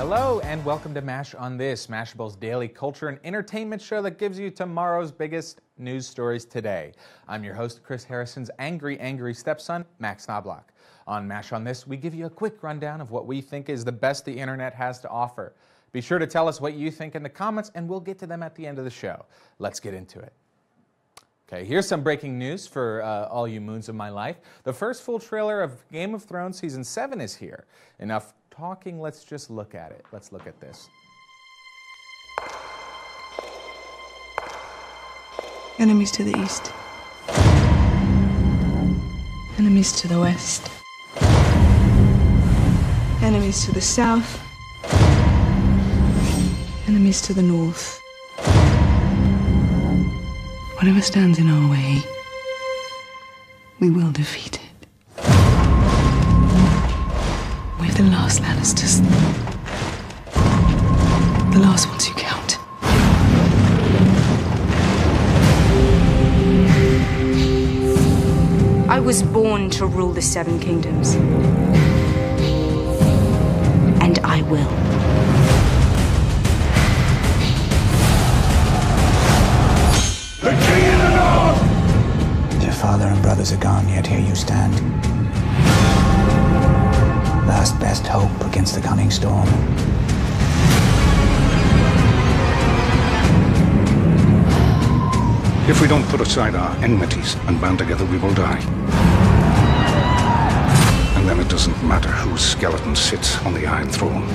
Hello and welcome to Mash on This, Mashable's daily culture and entertainment show that gives you tomorrow's biggest news stories today. I'm your host, Chris Harrison's angry stepson, Max Knobloch. On Mash on This, we give you a quick rundown of what we think is the best the internet has to offer. Be sure to tell us what you think in the comments and we'll get to them at the end of the show. Let's get into it. Okay, here's some breaking news for all you moons of my life. The first full trailer of Game of Thrones Season 7 is here. Enough talking, let's just look at it. Let's look at this. Enemies to the east. Enemies to the west. Enemies to the south. Enemies to the north. Whatever stands in our way, we will defeat it. We're the last Lannisters. The last ones who count. I was born to rule the Seven Kingdoms. And I will. The King in the North! Your father and brothers are gone, yet here you stand. Last best hope against the coming storm. If we don't put aside our enmities and band together, we will die. And then it doesn't matter whose skeleton sits on the Iron Throne.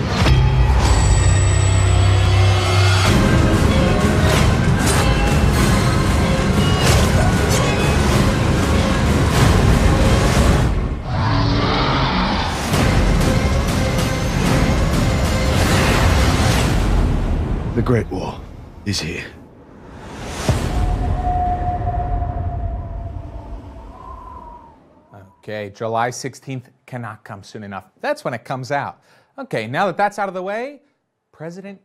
The Great War is here. Okay, July 16th cannot come soon enough. That's when it comes out. Okay, now that that's out of the way, President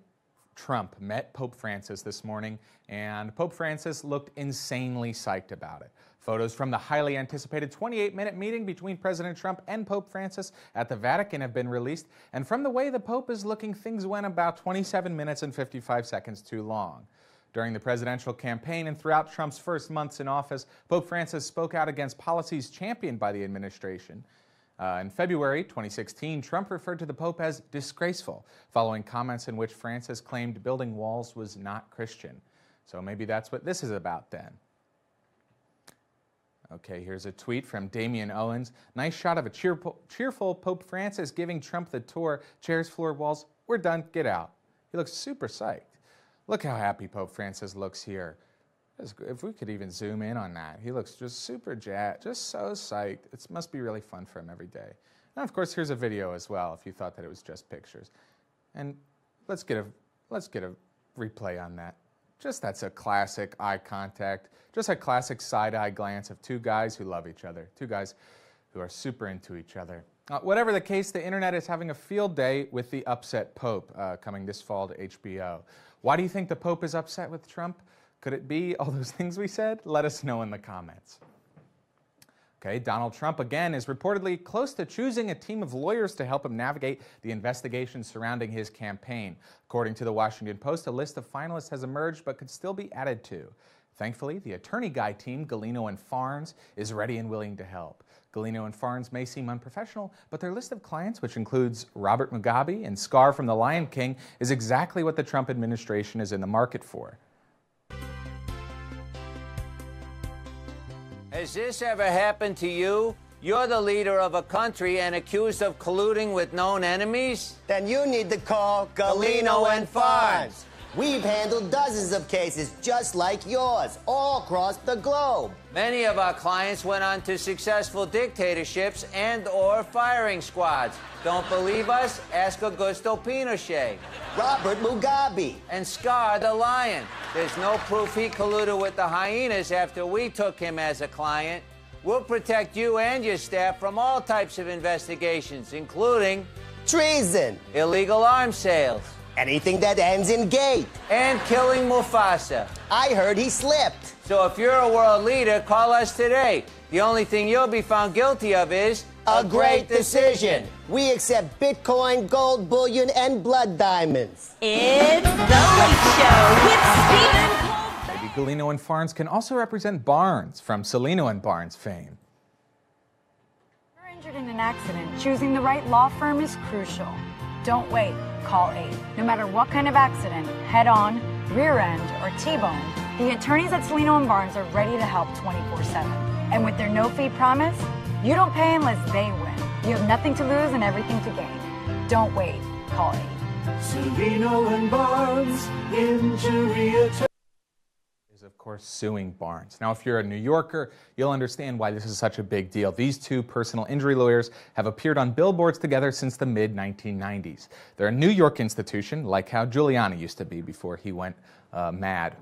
Trump met Pope Francis this morning, and Pope Francis looked insanely psyched about it. Photos from the highly anticipated 28-minute meeting between President Trump and Pope Francis at the Vatican have been released, and from the way the Pope is looking, things went about 27 minutes and 55 seconds too long. During the presidential campaign and throughout Trump's first months in office, Pope Francis spoke out against policies championed by the administration. In February 2016, Trump referred to the Pope as disgraceful, following comments in which Francis claimed building walls was not Christian. So maybe that's what this is about then. Okay, here's a tweet from Damian Owens. Nice shot of a cheerful Pope Francis giving Trump the tour. Chairs, floor, walls. We're done. Get out. He looks super psyched. Look how happy Pope Francis looks here. If we could even zoom in on that. He looks just super jazzed, just so psyched. It must be really fun for him every day. And of course, here's a video as well, if you thought that it was just pictures. And let's get a replay on that. Just that's a classic eye contact, just a classic side-eye glance of two guys who love each other, two guys who are super into each other. Whatever the case, the internet is having a field day with the upset Pope coming this fall to HBO. Why do you think the Pope is upset with Trump? Could it be all those things we said? Let us know in the comments. Okay, Donald Trump again is reportedly close to choosing a team of lawyers to help him navigate the investigation surrounding his campaign. According to the Washington Post, a list of finalists has emerged but could still be added to. Thankfully, the attorney guy team, Galino and Farnes, is ready and willing to help. Galino and Farnes may seem unprofessional, but their list of clients, which includes Robert Mugabe and Scar from The Lion King, is exactly what the Trump administration is in the market for. Has this ever happened to you? You're the leader of a country and accused of colluding with known enemies? Then you need to call Galino and Farnes. We've handled dozens of cases just like yours, all across the globe. Many of our clients went on to successful dictatorships and/or firing squads. Don't believe us? Ask Augusto Pinochet. Robert Mugabe. And Scar the Lion. There's no proof he colluded with the hyenas after we took him as a client. We'll protect you and your staff from all types of investigations, including treason, illegal arms sales, anything that ends in gate, and killing Mufasa. I heard he slipped. So if you're a world leader, call us today. The only thing you'll be found guilty of is A great decision. We accept Bitcoin, gold bullion, and blood diamonds. It's The Late Show with Stephen Colbert. Maybe Galino and Farnes can also represent Barnes from Celino and Barnes fame. If you're injured in an accident, choosing the right law firm is crucial. Don't wait. Call 8. No matter what kind of accident, head-on, rear end, or T-bone, the attorneys at Celino and Barnes are ready to help 24/7. And with their no-fee promise, you don't pay unless they win. You have nothing to lose and everything to gain. Don't wait. Call 8. Celino and Barnes, injury attorney. Is of course suing Barnes. Now, if you're a New Yorker, you'll understand why this is such a big deal. These two personal injury lawyers have appeared on billboards together since the mid-1990s. They're a New York institution, like how Giuliani used to be before he went mad.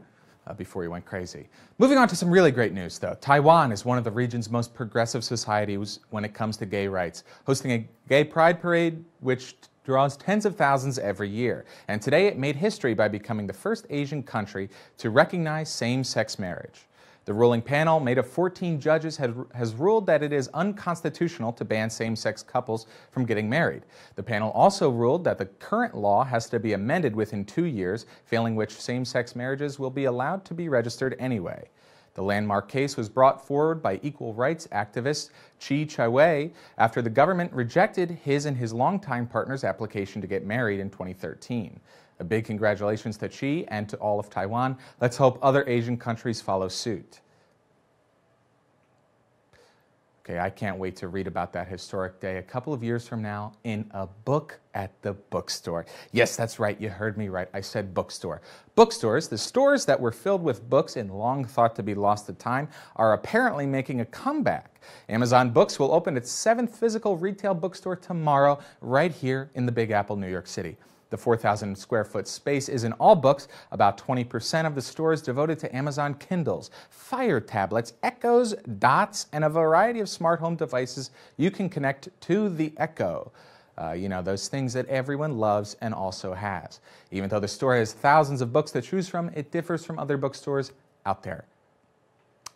Before he went crazy. Moving on to some really great news, though. Taiwan is one of the region's most progressive societies when it comes to gay rights, hosting a gay pride parade which draws tens of thousands every year. And today it made history by becoming the first Asian country to recognize same-sex marriage. The ruling panel, made of 14 judges, has ruled that it is unconstitutional to ban same-sex couples from getting married. The panel also ruled that the current law has to be amended within 2 years, failing which same-sex marriages will be allowed to be registered anyway. The landmark case was brought forward by equal rights activist Chi Chai-wei after the government rejected his and his longtime partner's application to get married in 2013. A big congratulations to Chi and to all of Taiwan. Let's hope other Asian countries follow suit. Okay, I can't wait to read about that historic day a couple of years from now in a book at the bookstore. Yes, that's right, you heard me right. I said bookstore. Bookstores, the stores that were filled with books and long thought to be lost to time, are apparently making a comeback. Amazon Books will open its 7th physical retail bookstore tomorrow right here in the Big Apple, New York City. The 4,000 square foot space is in all books. About 20% of the store is devoted to Amazon Kindles, Fire tablets, Echoes, Dots, and a variety of smart home devices you can connect to the Echo. You know, those things that everyone loves and also has. Even though the store has thousands of books to choose from, it differs from other bookstores out there.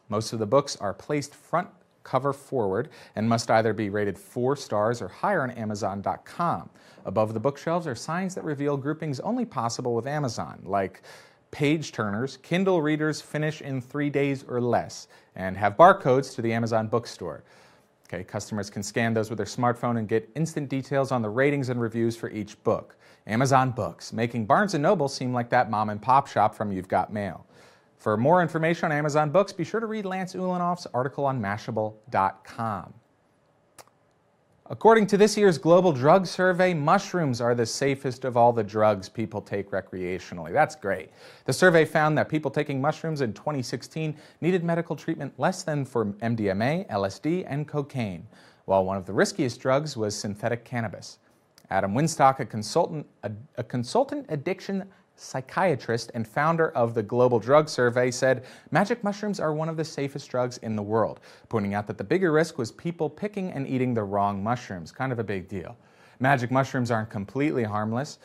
Most of the books are placed front cover forward and must either be rated 4 stars or higher on Amazon.com. Above the bookshelves are signs that reveal groupings only possible with Amazon, like page turners, Kindle readers finish in 3 days or less, and have barcodes to the Amazon bookstore. Okay, customers can scan those with their smartphone and get instant details on the ratings and reviews for each book. Amazon Books, making Barnes & Noble seem like that mom and pop shop from You've Got Mail. For more information on Amazon Books, be sure to read Lance Ulanoff's article on Mashable.com. According to this year's Global Drug Survey, mushrooms are the safest of all the drugs people take recreationally. That's great. The survey found that people taking mushrooms in 2016 needed medical treatment less than for MDMA, LSD, and cocaine, while one of the riskiest drugs was synthetic cannabis. Adam Winstock, a consultant addiction psychiatrist and founder of the Global Drug Survey, said magic mushrooms are one of the safest drugs in the world, pointing out that the bigger risk was people picking and eating the wrong mushrooms. Kind of a big deal. Magic mushrooms aren't completely harmless,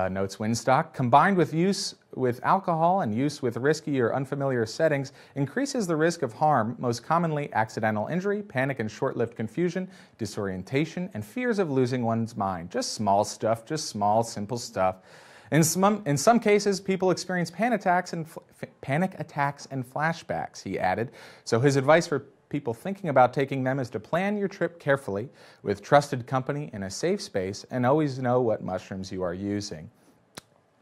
notes Winstock. Combined with use with alcohol and use with risky or unfamiliar settings increases the risk of harm, most commonly accidental injury, panic and short-lived confusion, disorientation, and fears of losing one's mind. Just small stuff, just small, simple stuff. In some cases, people experience panic attacks and flashbacks, he added. So his advice for people thinking about taking them is to plan your trip carefully with trusted company in a safe space and always know what mushrooms you are using.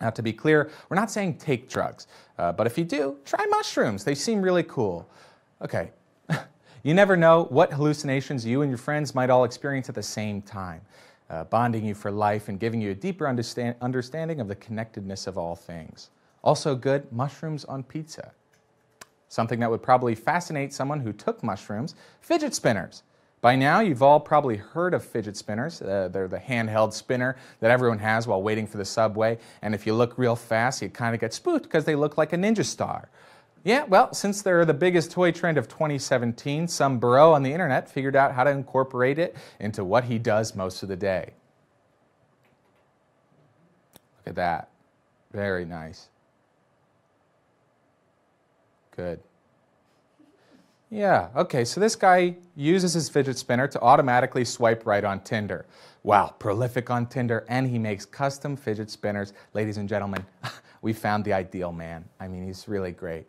Now, to be clear, we're not saying take drugs, but if you do, try mushrooms. They seem really cool. Okay, you never know what hallucinations you and your friends might all experience at the same time. Bonding you for life and giving you a deeper understanding of the connectedness of all things. Also good, mushrooms on pizza. Something that would probably fascinate someone who took mushrooms, fidget spinners. By now, you've all probably heard of fidget spinners. They're the handheld spinner that everyone has while waiting for the subway, and if you look real fast, you kind of get spooked because they look like a ninja star. Yeah, well, since they're the biggest toy trend of 2017, some bro on the internet figured out how to incorporate it into what he does most of the day. Look at that. Very nice. Good. Yeah, okay, so this guy uses his fidget spinner to automatically swipe right on Tinder. Wow, prolific on Tinder, and he makes custom fidget spinners. Ladies and gentlemen, we found the ideal man. I mean, he's really great.